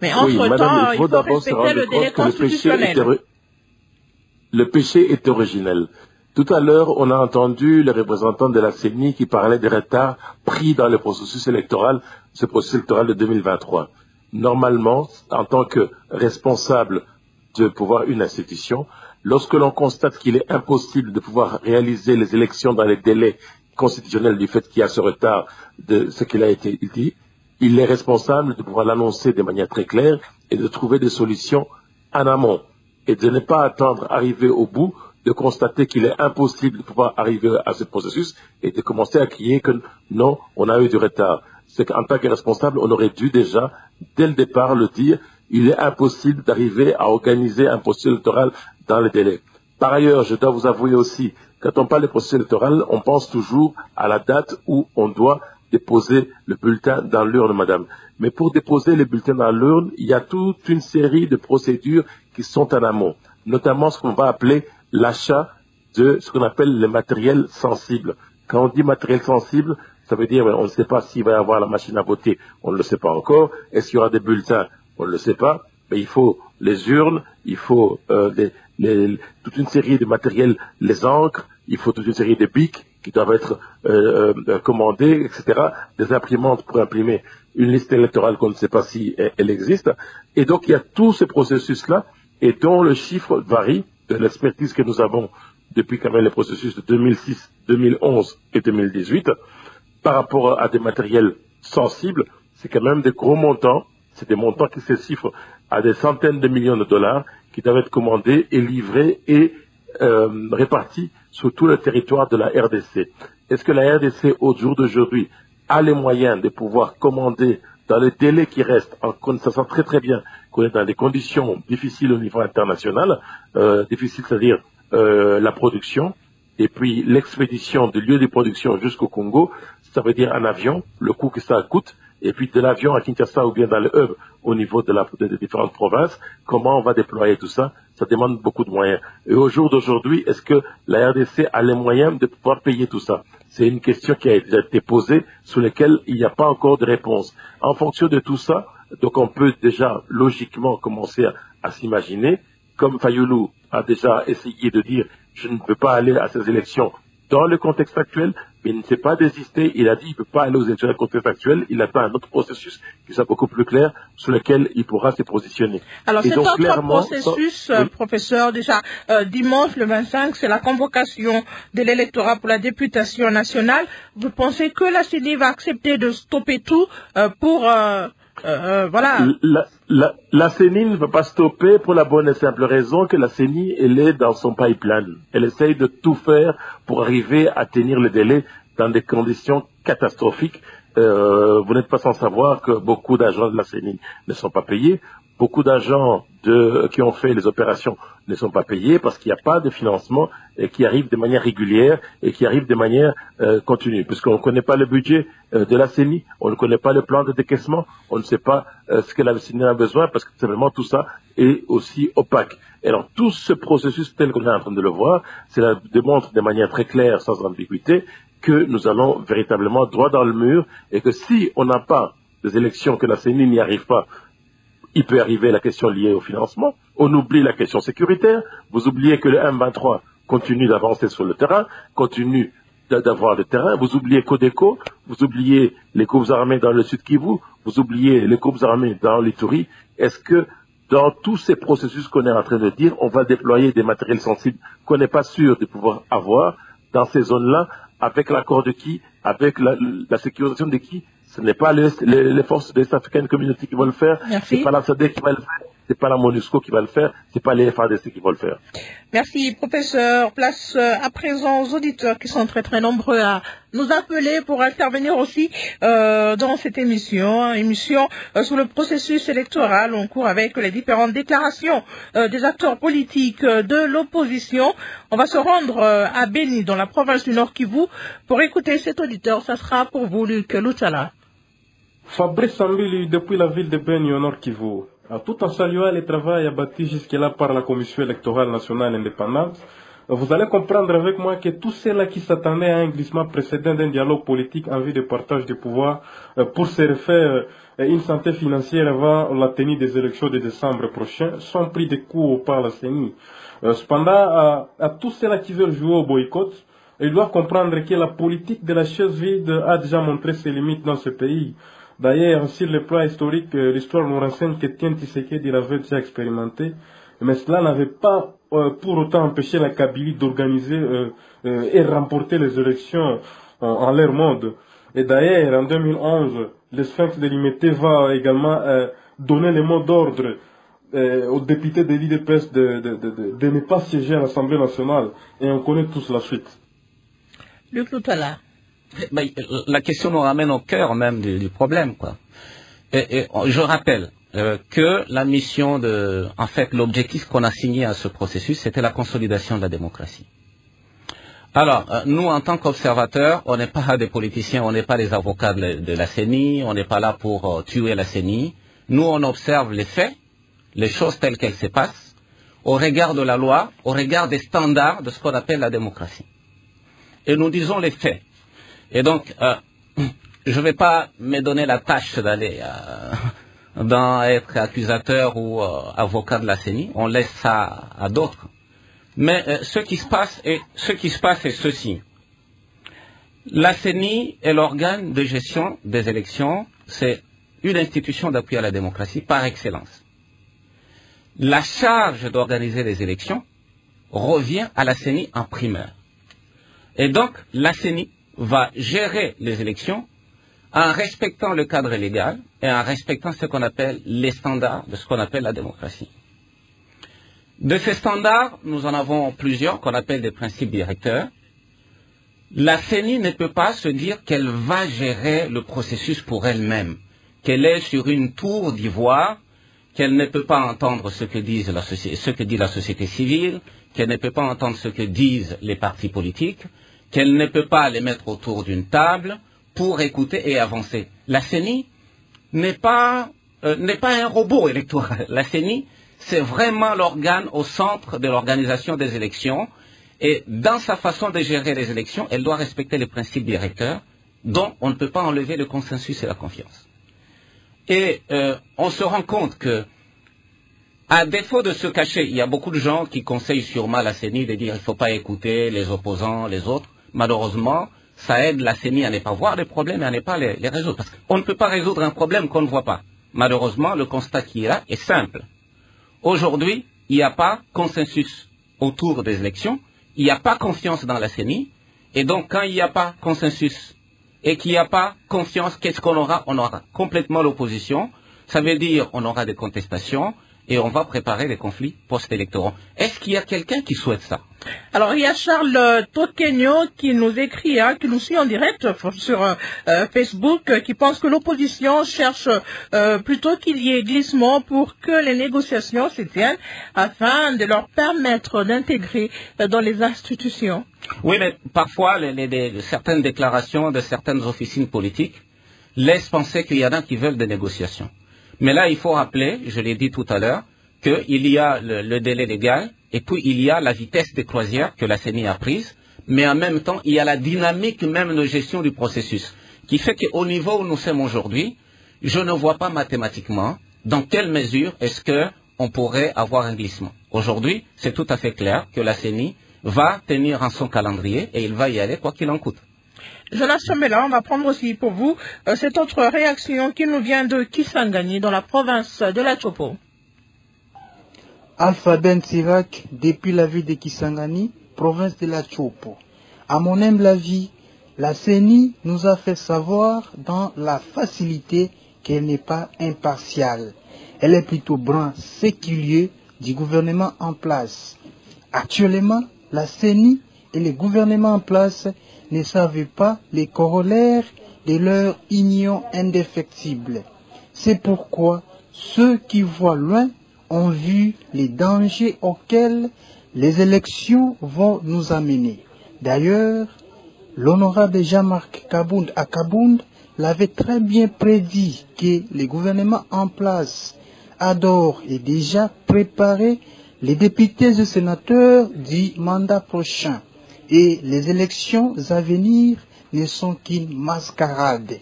Mais entre-temps, il faut respecter le délai constitutionnel. Le péché est originel. Tout à l'heure, on a entendu les représentants de la CENI qui parlaient des retards pris dans le processus électoral, ce processus électoral de 2023. Normalement, en tant que responsable de pouvoir une institution, lorsque l'on constate qu'il est impossible de pouvoir réaliser les élections dans les délais constitutionnels du fait qu'il y a ce retard de ce qu'il a été dit, il est responsable de pouvoir l'annoncer de manière très claire et de trouver des solutions en amont et de ne pas attendre arriver au bout, de constater qu'il est impossible de pouvoir arriver à ce processus et de commencer à crier que non, on a eu du retard. C'est qu'en tant que responsable, on aurait dû déjà, dès le départ, le dire, il est impossible d'arriver à organiser un processus électoral dans les délais. Par ailleurs, je dois vous avouer aussi, quand on parle de processus électoral, on pense toujours à la date où on doit déposer le bulletin dans l'urne, madame. Mais pour déposer le bulletin dans l'urne, il y a toute une série de procédures qui sont en amont, notamment ce qu'on va appeler l'achat de ce qu'on appelle le matériel sensible. Quand on dit matériel sensible, ça veut dire on ne sait pas s'il va y avoir la machine à voter, on ne le sait pas encore. Est-ce qu'il y aura des bulletins? On ne le sait pas. Mais il faut les urnes, il faut toute une série de matériel, les encres, il faut toute une série de bics qui doivent être commandés, etc. Des imprimantes pour imprimer une liste électorale qu'on ne sait pas si elle existe. Et donc il y a tout ce processus-là, et dont le chiffre varie de l'expertise que nous avons depuis quand même les processus de 2006, 2011 et 2018, par rapport à des matériels sensibles, c'est quand même des gros montants, c'est des montants qui se chiffrent à des centaines de millions de dollars qui doivent être commandés et livrés et répartis sur tout le territoire de la RDC. Est-ce que la RDC, au jour d'aujourd'hui, a les moyens de pouvoir commander dans les délais qui restent, en sachant très très bien qu'on est dans des conditions difficiles au niveau international, difficiles, c'est-à-dire la production, et puis l'expédition du lieu de production jusqu'au Congo, ça veut dire un avion, le coût que ça coûte, et puis de l'avion à Kinshasa ou bien dans le hub au niveau des différentes provinces, comment on va déployer tout ça, ça demande beaucoup de moyens. Et au jour d'aujourd'hui, est-ce que la RDC a les moyens de pouvoir payer tout ça? C'est une question qui a été posée, sur laquelle il n'y a pas encore de réponse. En fonction de tout ça, donc on peut déjà logiquement commencer à s'imaginer, comme Fayoulou a déjà essayé de dire, je ne peux pas aller à ces élections dans le contexte actuel, mais il ne s'est pas désisté, il a dit qu'il ne peut pas aller aux élections dans le contexte actuel, il attend un autre processus qui soit beaucoup plus clair, sur lequel il pourra se positionner. Alors cet autre processus, professeur, déjà dimanche le 25, c'est la convocation de l'électorat pour la députation nationale. Vous pensez que la CENI va accepter de stopper tout pour... voilà. La CENI ne peut pas stopper pour la bonne et simple raison que la CENI, elle est dans son pipeline. Elle essaye de tout faire pour arriver à tenir le délai dans des conditions catastrophiques. Vous n'êtes pas sans savoir que beaucoup d'agents de la CENI ne sont pas payés. Beaucoup d'agents qui ont fait les opérations ne sont pas payés parce qu'il n'y a pas de financement et qui arrive de manière régulière et qui arrive de manière continue. Puisqu'on ne connaît pas le budget de la CENI, on ne connaît pas le plan de décaissement, on ne sait pas ce que la CENI a besoin parce que simplement tout ça est aussi opaque. Et alors tout ce processus tel qu'on est en train de le voir, cela démontre de manière très claire, sans ambiguïté, que nous allons véritablement droit dans le mur et que si on n'a pas des élections, que la CENI n'y arrive pas, il peut arriver la question liée au financement. On oublie la question sécuritaire. Vous oubliez que le M23 continue d'avancer sur le terrain, continue d'avoir le terrain. Vous oubliez Codeco, vous oubliez les groupes armés dans le sud Kivu, vous oubliez les groupes armés dans l'Ituri. Est-ce que dans tous ces processus qu'on est en train de dire, on va déployer des matériels sensibles qu'on n'est pas sûr de pouvoir avoir dans ces zones-là, avec l'accord de qui, avec la sécurisation de qui. Ce n'est pas les forces de l'Est African Community qui vont le faire, c'est pas la SADC qui va le faire, c'est pas la MONUSCO qui va le faire, c'est pas les FARDC qui vont le faire. Merci, professeur. Place à présent aux auditeurs qui sont très très nombreux à nous appeler pour intervenir aussi dans cette émission sur le processus électoral en cours avec les différentes déclarations des acteurs politiques de l'opposition. On va se rendre à Beni, dans la province du Nord Kivu, pour écouter cet auditeur. Ça sera pour vous, Luc Lutala. Fabrice Sambili, depuis la ville de Beni au Nord Kivu. Tout en saluant le travail abattu jusque-là par la Commission électorale nationale indépendante, vous allez comprendre avec moi que tous ceux-là qui s'attendaient à un glissement précédent d'un dialogue politique en vue de partage de pouvoir pour se refaire une santé financière avant la tenue des élections de décembre prochain sont pris de court par la CENI. Cependant, à tous ceux-là qui veulent jouer au boycott, ils doivent comprendre que la politique de la chaise vide a déjà montré ses limites dans ce pays. D'ailleurs, sur le plan historique, l'histoire nous renseigne que Tien Tshisekedi l'avait déjà expérimenté, mais cela n'avait pas pour autant empêché la Kabylie d'organiser et remporter les élections en leur monde. Et d'ailleurs, en 2011, le Sphinx de Limité va également donner le mot d'ordre aux députés de l'IDPS de ne pas siéger à l'Assemblée nationale. Et on connaît tous la suite. Luc Lutala. La question nous ramène au cœur même du problème, quoi. Et je rappelle que la mission en fait, l'objectif qu'on a signé à ce processus, c'était la consolidation de la démocratie. Alors, nous, en tant qu'observateurs, on n'est pas des politiciens, on n'est pas des avocats de la CENI, on n'est pas là pour tuer la CENI. Nous, on observe les faits, les choses telles qu'elles se passent, au regard de la loi, au regard des standards de ce qu'on appelle la démocratie. Et nous disons les faits. Et donc, je ne vais pas me donner la tâche d'aller être accusateur ou avocat de la CENI. On laisse ça à d'autres. Mais ce qui se passe est ceci. La CENI est l'organe de gestion des élections. C'est une institution d'appui à la démocratie par excellence. La charge d'organiser les élections revient à la CENI en primeur. Et donc, la CENI va gérer les élections en respectant le cadre légal et en respectant ce qu'on appelle les standards de ce qu'on appelle la démocratie. De ces standards, nous en avons plusieurs qu'on appelle des principes directeurs. La CENI ne peut pas se dire qu'elle va gérer le processus pour elle-même, qu'elle est sur une tour d'ivoire, qu'elle ne peut pas entendre ce que dit la société civile, qu'elle ne peut pas entendre ce que disent les partis politiques, qu'elle ne peut pas les mettre autour d'une table pour écouter et avancer. La CENI n'est pas un robot électoral. La CENI, c'est vraiment l'organe au centre de l'organisation des élections. Et dans sa façon de gérer les élections, elle doit respecter les principes directeurs dont on ne peut pas enlever le consensus et la confiance. Et on se rend compte que, à défaut de se cacher, il y a beaucoup de gens qui conseillent sûrement la CENI de dire qu'il ne faut pas écouter les opposants, les autres. Malheureusement, ça aide la CENI à ne pas voir les problèmes et à ne pas les résoudre. Parce qu'on ne peut pas résoudre un problème qu'on ne voit pas. Malheureusement, le constat qui est là est simple. Aujourd'hui, il n'y a pas consensus autour des élections, il n'y a pas confiance dans la CENI, et donc quand il n'y a pas consensus et qu'il n'y a pas confiance, qu'est-ce qu'on aura? On aura complètement l'opposition, ça veut dire on aura des contestations, et on va préparer les conflits post-électoraux. Est-ce qu'il y a quelqu'un qui souhaite ça? Alors, il y a Charles Tokenyo qui nous écrit, qui nous suit en direct sur Facebook, qui pense que l'opposition cherche plutôt qu'il y ait glissement pour que les négociations se tiennent afin de leur permettre d'intégrer dans les institutions. Oui, mais parfois, certaines déclarations de certaines officines politiques laissent penser qu'il y en a qui veulent des négociations. Mais là, il faut rappeler, je l'ai dit tout à l'heure, qu'il y a le délai légal et puis il y a la vitesse des croisières que la CENI a prise, mais en même temps, il y a la dynamique même de gestion du processus, qui fait qu'au niveau où nous sommes aujourd'hui, je ne vois pas mathématiquement dans quelle mesure est-ce qu'on pourrait avoir un glissement. Aujourd'hui, c'est tout à fait clair que la CENI va tenir en son calendrier et il va y aller quoi qu'il en coûte. Jonas Chomela, on va prendre aussi pour vous cette autre réaction qui nous vient de Kisangani dans la province de la Chopo. Alpha Ben Sirac, depuis la ville de Kisangani, province de la Chopo. À mon humble avis, la CENI nous a fait savoir dans la facilité qu'elle n'est pas impartiale. Elle est plutôt brin séculier du gouvernement en place. Actuellement, la CENI et les gouvernements en place ne savent pas les corollaires de leur union indéfectible. C'est pourquoi ceux qui voient loin ont vu les dangers auxquels les élections vont nous amener. D'ailleurs, l'honorable Jean-Marc Kabound à Kabound l'avait très bien prédit que les gouvernements en place adorent et déjà préparé les députés et sénateurs du mandat prochain et les élections à venir ne sont qu'une mascarade.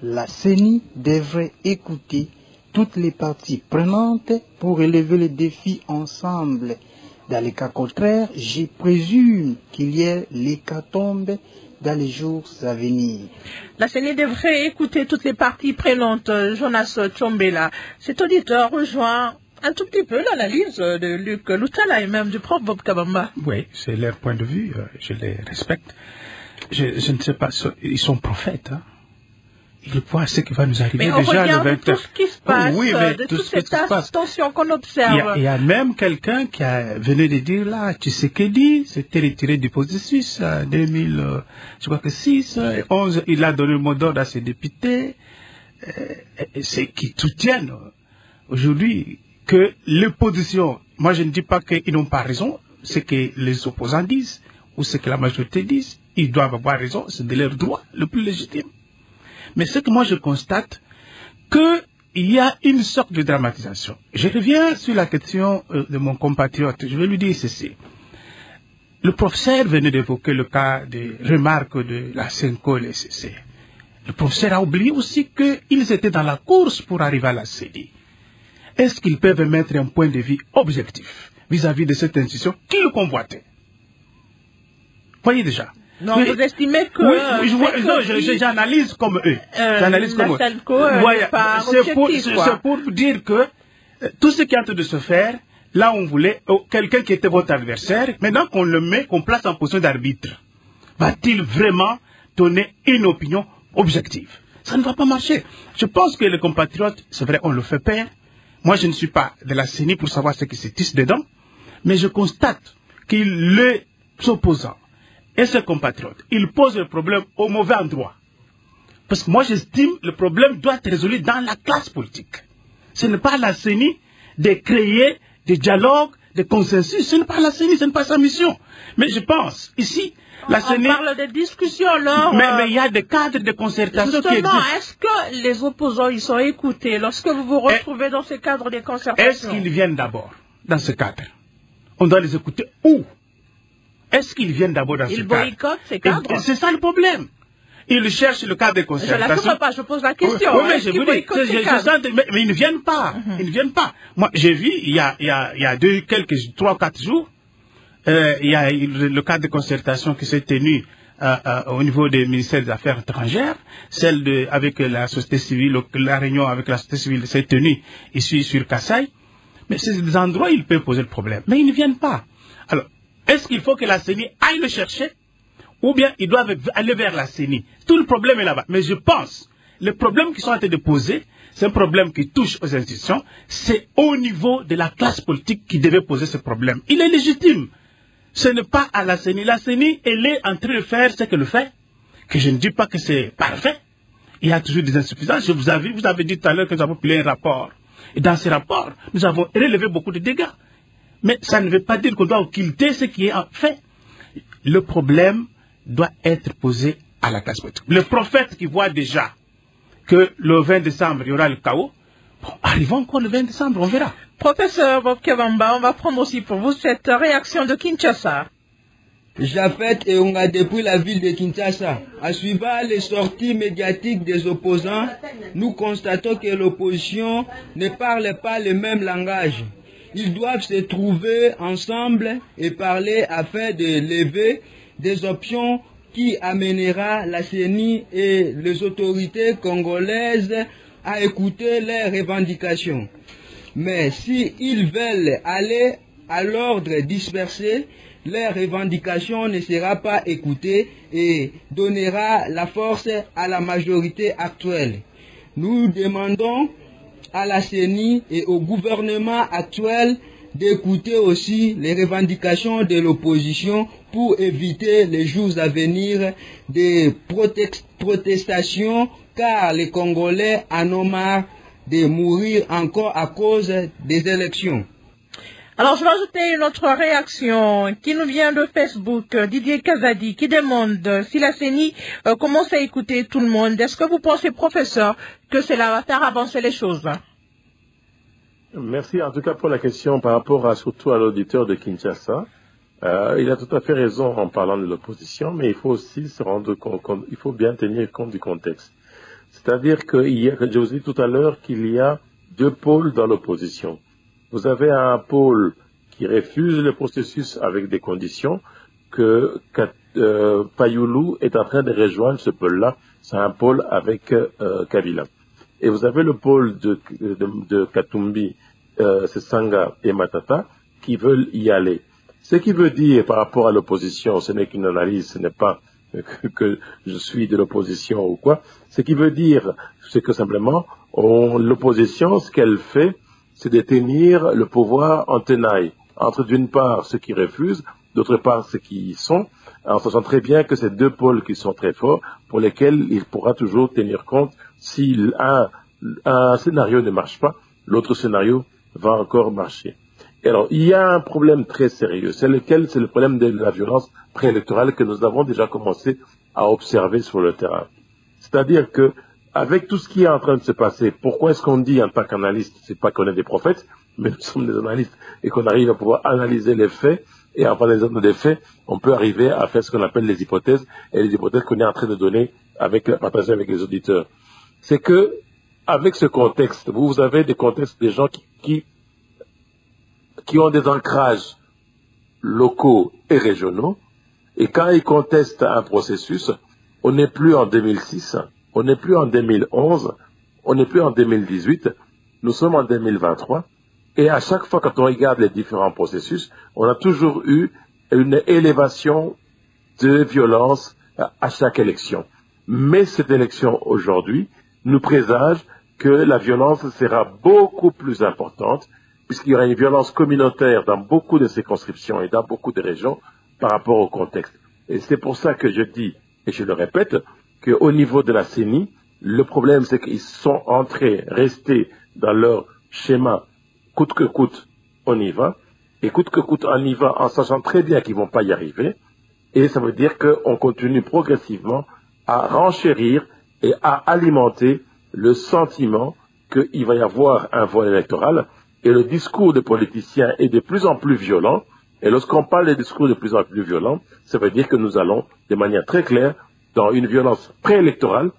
La CENI devrait écouter toutes les parties prenantes pour relever les défis ensemble. Dans les cas contraires, je présume qu'il y ait l'hécatombe dans les jours à venir. La CENI devrait écouter toutes les parties prenantes. Jonas Chombela, cet auditeur rejoint un tout petit peu l'analyse de Luc Loutala et même du prof Bob Kabamba. Oui, c'est leur point de vue, je les respecte. Je ne sais pas, ils sont prophètes. Hein. Ils voient ce qui va nous arriver mais on déjà regarde le 20 tout ce qui se passe, oui, mais de tout toute ce qui cette se passe. tension qu'on observe. Il y a même quelqu'un qui a venu de dire là, tu sais que dit, c'était retiré du processus en 2006, 11, il a donné le mot d'ordre à ses députés, c'est qui soutiennent aujourd'hui que l'opposition, moi je ne dis pas qu'ils n'ont pas raison, ce que les opposants disent, ou ce que la majorité disent, ils doivent avoir raison, c'est de leur droit le plus légitime. Mais ce que moi je constate, qu'il y a une sorte de dramatisation. Je reviens sur la question de mon compatriote, je vais lui dire ceci. Le professeur venait d'évoquer le cas des remarques de la Senko et l'ECC. Le professeur a oublié aussi qu'ils étaient dans la course pour arriver à la CENI. Est-ce qu'ils peuvent mettre un point de vue objectif vis-à-vis de cette institution qui le convoitait? Voyez déjà. Non, vous estimez que... Oui, j'analyse comme eux. J'analyse comme eux. C'est pour dire que tout ce qui est en train de se faire, là on voulait, quelqu'un qui était votre adversaire, maintenant qu'on le met, qu'on place en position d'arbitre, va-t-il vraiment donner une opinion objective? Ça ne va pas marcher. Je pense que les compatriotes, c'est vrai, on le fait peur. Moi, je ne suis pas de la CENI pour savoir ce qui se tisse dedans, mais je constate que les opposants et ses compatriotes, ils posent le problème au mauvais endroit. Parce que moi, j'estime que le problème doit être résolu dans la classe politique. Ce n'est pas la CENI de créer des dialogues, des consensus. Ce n'est pas la CENI, ce n'est pas sa mission. Mais je pense, ici, la CENI... On parle de discussion, alors... Mais il y a des cadres de concertation qui existent. Justement, est-ce que les opposants, ils sont écoutés lorsque vous vous retrouvez dans ce cadre de concertation? Est-ce qu'ils viennent d'abord dans ce cadre? On doit les écouter où? Est-ce qu'ils viennent d'abord dans ce cadre? Ils boycottent ces cadres. C'est ça le problème. Ils cherchent le cadre de concertation. Je ne l'assure pas, je pose la question. Oui, mais je vous dis, mais ils ne viennent pas. Ils ne viennent pas. Moi, j'ai vu, il y a 3 ou 4 jours, il y a le cadre de concertation qui s'est tenu au niveau des ministères des Affaires étrangères, celle avec la société civile, la réunion avec la société civile s'est tenue ici sur Kassai. Mais c'est des endroits où ils peuvent poser le problème. Mais ils ne viennent pas. Alors, est-ce qu'il faut que la CENI aille le chercher? Ou bien ils doivent aller vers la CENI? Tout le problème est là-bas. Mais je pense, le problème qu'ils sont en train de poser, c'est un problème qui touche aux institutions. C'est au niveau de la classe politique qui devait poser ce problème. Il est légitime. Ce n'est pas à la CENI. La CENI, elle est en train de faire ce qu'elle fait. Que je ne dis pas que c'est parfait. Il y a toujours des insuffisances. Vous avez dit tout à l'heure que nous avons publié un rapport. Et dans ce rapport, nous avons relevé beaucoup de dégâts. Mais ça ne veut pas dire qu'on doit occulter ce qui est fait. Le problème doit être posé à la classe politique. Le prophète qui voit déjà que le 20 décembre, il y aura le chaos, bon, arrivons encore le 20 décembre, on verra. Professeur Bob Kabamba, on va prendre aussi pour vous cette réaction de Kinshasa. Jafet et Onga depuis la ville de Kinshasa. En suivant les sorties médiatiques des opposants, nous constatons que l'opposition ne parle pas le même langage. Ils doivent se trouver ensemble et parler afin de lever des options qui amènera la CENI et les autorités congolaises à écouter leurs revendications. Mais s'ils veulent aller à l'ordre dispersé, leur revendication ne sera pas écoutée et donnera la force à la majorité actuelle. Nous demandons à la CENI et au gouvernement actuel d'écouter aussi les revendications de l'opposition pour éviter les jours à venir des protestations, car les Congolais en ont marre de mourir encore à cause des élections. Alors, je vais ajouter une autre réaction qui nous vient de Facebook, Didier Kazadi, qui demande si la CENI commence à écouter tout le monde. Est-ce que vous pensez, professeur, que cela va faire avancer les choses? Merci en tout cas pour la question par rapport surtout à l'auditeur de Kinshasa. Il a tout à fait raison en parlant de l'opposition, mais il faut aussi se rendre compte, il faut bien tenir compte du contexte. C'est-à-dire que je vous ai dit tout à l'heure qu'il y a deux pôles dans l'opposition. Vous avez un pôle qui refuse le processus avec des conditions que Payoulou est en train de rejoindre ce pôle-là. C'est un pôle avec Kabila. Et vous avez le pôle de Katumbi, Sesanga et Matata qui veulent y aller. Ce qui veut dire par rapport à l'opposition, ce n'est qu'une analyse, ce n'est pas que je suis de l'opposition ou quoi. Ce qui veut dire, c'est que simplement, l'opposition, ce qu'elle fait, c'est de tenir le pouvoir en tenaille, entre d'une part ceux qui refusent, d'autre part ceux qui y sont, en sachant très bien que c'est deux pôles qui sont très forts, pour lesquels il pourra toujours tenir compte si un scénario ne marche pas, l'autre scénario va encore marcher. Et alors, il y a un problème très sérieux, c'est le problème de la violence préélectorale que nous avons déjà commencé à observer sur le terrain. C'est-à-dire que, avec tout ce qui est en train de se passer, pourquoi est-ce qu'on dit en tant qu'analyste, c'est pas qu'on est des prophètes, mais nous sommes des analystes et qu'on arrive à pouvoir analyser les faits, et en analysant des faits, on peut arriver à faire ce qu'on appelle les hypothèses, et les hypothèses qu'on est en train de donner partager avec les auditeurs. C'est que, avec ce contexte, vous avez des contextes des gens qui ont des ancrages locaux et régionaux, et quand ils contestent un processus, on n'est plus en 2006, on n'est plus en 2011, on n'est plus en 2018, nous sommes en 2023, et à chaque fois quand on regarde les différents processus, on a toujours eu une élévation de violence à chaque élection. Mais cette élection aujourd'hui nous présage que la violence sera beaucoup plus importante, puisqu'il y aura une violence communautaire dans beaucoup de circonscriptions et dans beaucoup de régions par rapport au contexte. Et c'est pour ça que je dis, et je le répète, qu'au niveau de la CENI, le problème c'est qu'ils sont restés dans leur schéma coûte que coûte, on y va, et coûte que coûte, on y va en sachant très bien qu'ils ne vont pas y arriver, et ça veut dire qu'on continue progressivement à renchérir et à alimenter le sentiment qu'il va y avoir un voile électoral, et le discours des politiciens est de plus en plus violent, et lorsqu'on parle des discours de plus en plus violents, ça veut dire que nous allons, de manière très claire, dans une violence préélectorale,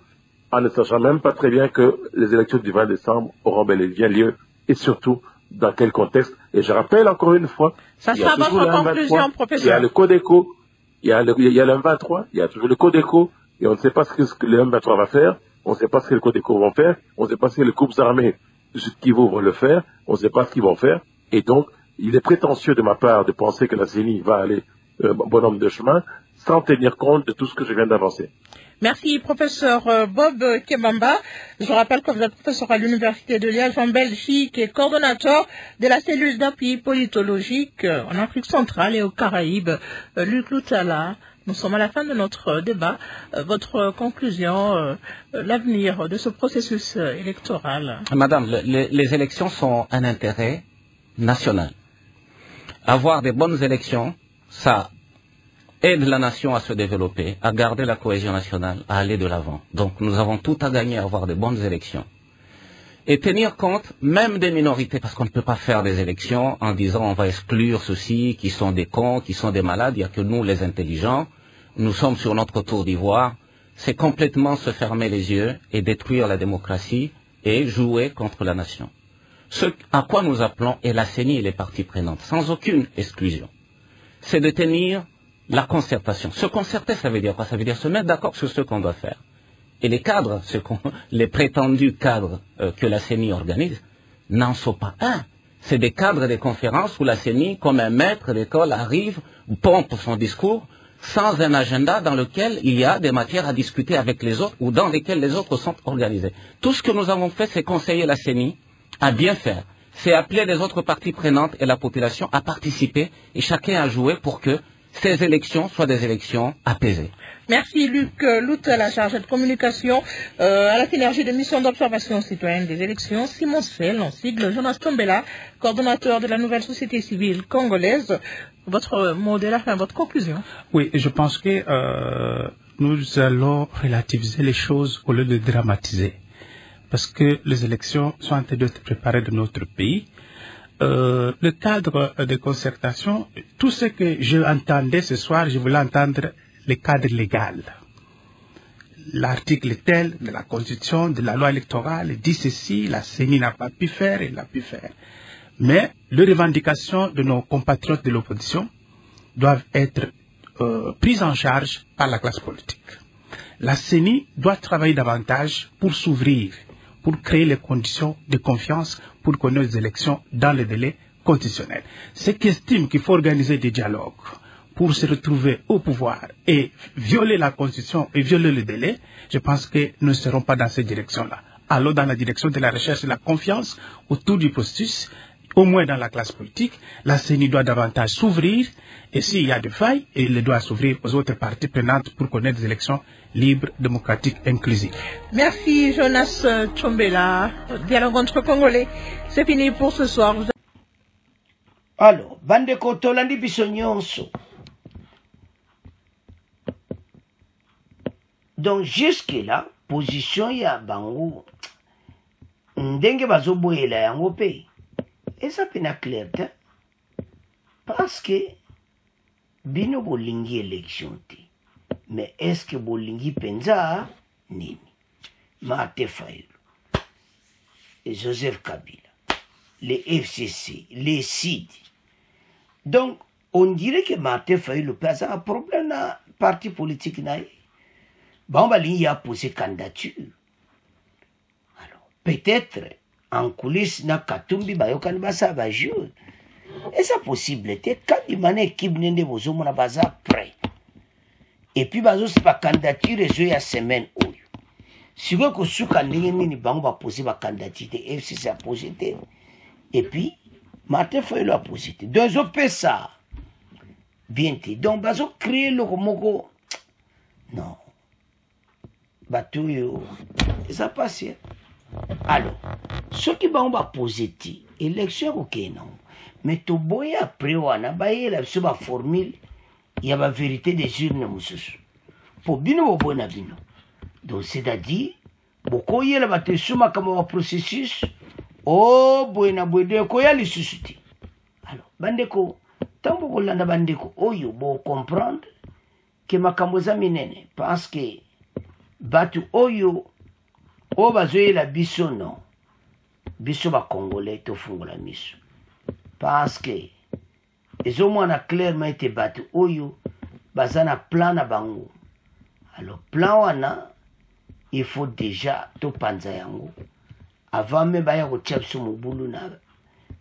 en ne sachant même pas très bien que les élections du 20 décembre auront bel et bien lieu, et surtout, dans quel contexte. Et je rappelle encore une fois, ça sera votre conclusion, professeur. Il y a le Codeco, il y a le M23, il y a toujours le Codeco, et on ne sait pas ce que le M23 va faire, on ne sait pas ce que le Codeco vont faire, on ne sait pas ce que les groupes armés qui vont le faire, on ne sait pas ce qu'ils vont faire, et donc, il est prétentieux de ma part de penser que la CENI va aller bon nombre de chemins, sans tenir compte de tout ce que je viens d'avancer. Merci, professeur Bob Kebamba. Je rappelle que vous êtes professeur à l'Université de Liège en Belgique et coordonnateur de la cellule d'appui politologique en Afrique centrale et aux Caraïbes. Luc Loutala, nous sommes à la fin de notre débat. Votre conclusion, l'avenir de ce processus électoral. Madame, les élections sont un intérêt national. Avoir des bonnes élections, ça aide la nation à se développer, à garder la cohésion nationale, à aller de l'avant. Donc nous avons tout à gagner à avoir de bonnes élections. Et tenir compte même des minorités, parce qu'on ne peut pas faire des élections en disant on va exclure ceux-ci qui sont des cons, qui sont des malades, il n'y a que nous les intelligents, nous sommes sur notre tour d'ivoire. C'est complètement se fermer les yeux et détruire la démocratie et jouer contre la nation. Ce à quoi nous appelons, et la CENI et les parties prenantes, sans aucune exclusion, c'est de tenir la concertation. Se concerter, ça veut dire quoi? Ça veut dire se mettre d'accord sur ce qu'on doit faire. Et les cadres, les prétendus cadres que la CENI organise, n'en sont pas un. C'est des cadres de conférences où la CENI, comme un maître d'école, arrive, pompe son discours, sans un agenda dans lequel il y a des matières à discuter avec les autres ou dans lesquelles les autres sont organisés. Tout ce que nous avons fait, c'est conseiller la CENI à bien faire. C'est appeler les autres parties prenantes et la population à participer et chacun à jouer pour que ces élections soient des élections apaisées. Merci Luc Lout, la chargée de communication à la synergie de mission d'observation citoyenne des élections. Simon Sel, en sigle. Jonas Tombela, coordonnateur de la nouvelle société civile congolaise. Votre mot de la fin, votre conclusion? Oui, je pense que nous allons relativiser les choses au lieu de dramatiser. Parce que les élections sont en train d'être préparées dans notre pays. Le cadre de concertation, tout ce que je entendais ce soir, je voulais entendre le cadre légal. L'article tel de la Constitution, de la loi électorale dit ceci, la CENI n'a pas pu faire, elle l'a pu faire. Mais les revendications de nos compatriotes de l'opposition doivent être prises en charge par la classe politique. La CENI doit travailler davantage pour s'ouvrir, pour créer les conditions de confiance pour qu'on ait des élections dans les délais constitutionnels. Ceux qui estiment qu'il faut organiser des dialogues pour se retrouver au pouvoir et violer la Constitution et violer le délai, je pense que nous ne serons pas dans cette direction-là. Alors dans la direction de la recherche de la confiance autour du processus, au moins dans la classe politique, la CENI doit davantage s'ouvrir et s'il y a des failles, elle doit s'ouvrir aux autres parties prenantes pour connaître des élections libres, démocratiques, inclusives. Merci Jonas Chombela, dialogue entre Congolais. C'est fini pour ce soir. Alors, bande kotolandi biso nyonso. Donc jusque-là, position ya bango ndenge bazoboyela yango pe. Et ça peut être clair, parce que bino bolingi élection te. Mais est-ce que bolingi penza nini? Martin Fayulu, et Joseph Kabila, les FCC, les CID. Donc, on dirait que Martin Fayulu a un problème dans le parti politique. Bon, il a posé candidature. Alors, peut-être, en coulisses, na Katumbi, Bayokan Basa va jouer. Et ça possible, quand il y a une équipe qui est prêt. Et puis, c'est pas candidature, et il y a semaine où. Si vous avez une candidature, vous poser une candidature, FCC a posé. Et puis, Martin Fayulu a posé. Donc, vous avez ça. Bien, donc, vous avez créé le mogo. Non. Ça passe. Alors, ce qui va poser, élection, ok, non. Mais tout boy après, on a baillé la formule, il y a la vérité des urnes. Pour bien au bon abino. Donc, c'est-à-dire, beaucoup y a la bataille comme un processus, oh, buena buena, quoi y a les suscités. Alors, bandeko, tant que l'on bandeko, oh, yo, bon comprendre que ma camoza minene, parce que, batu oyo o bazoyela biso non biso bakongolais tofungola miso parce que ezomwana clairement ete batu oyo baza na plan na bango. Alors plan wana il faut déjà topanza yango avant même baya kotia biso mobulu na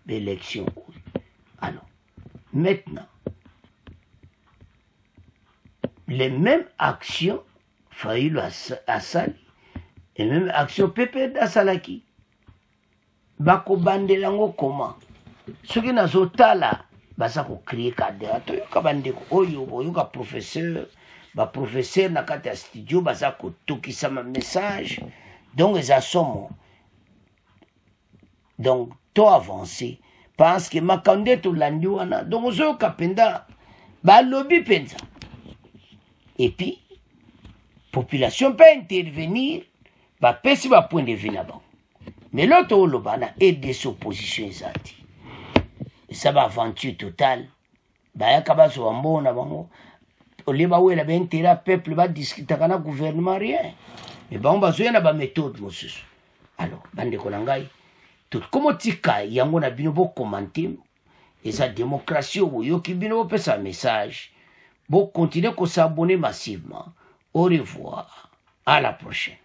l'élection. Alors maintenant les mêmes actions Fayulu asali et même action pepe d'Asalaki. Bako bandelango comment? Ce qui n'a zotala, basa ko créer cadre. Toyoka bandeko oyo boyoka professeur, ba professeur na kata studio basa ko tokisa ma message. Donc les assommons. Donc to avancer parce que makande to landi wana. Donc ozo kapenda ba lobby penza. Et puis population peut intervenir, va passer par point de vue là-bas. Mais l'autre, on a aidé cette opposition. Et ça va aventure totale. Il y a un peu de bon, il y a un peuple va discuter avec le gouvernement, rien. Mais on va avoir une méthode. Alors, bande kolangai, tout comme tika, il y a un commenter, et sa démocratie, il y a un message. Bon, continuez à s'abonner massivement. Au revoir. À la prochaine.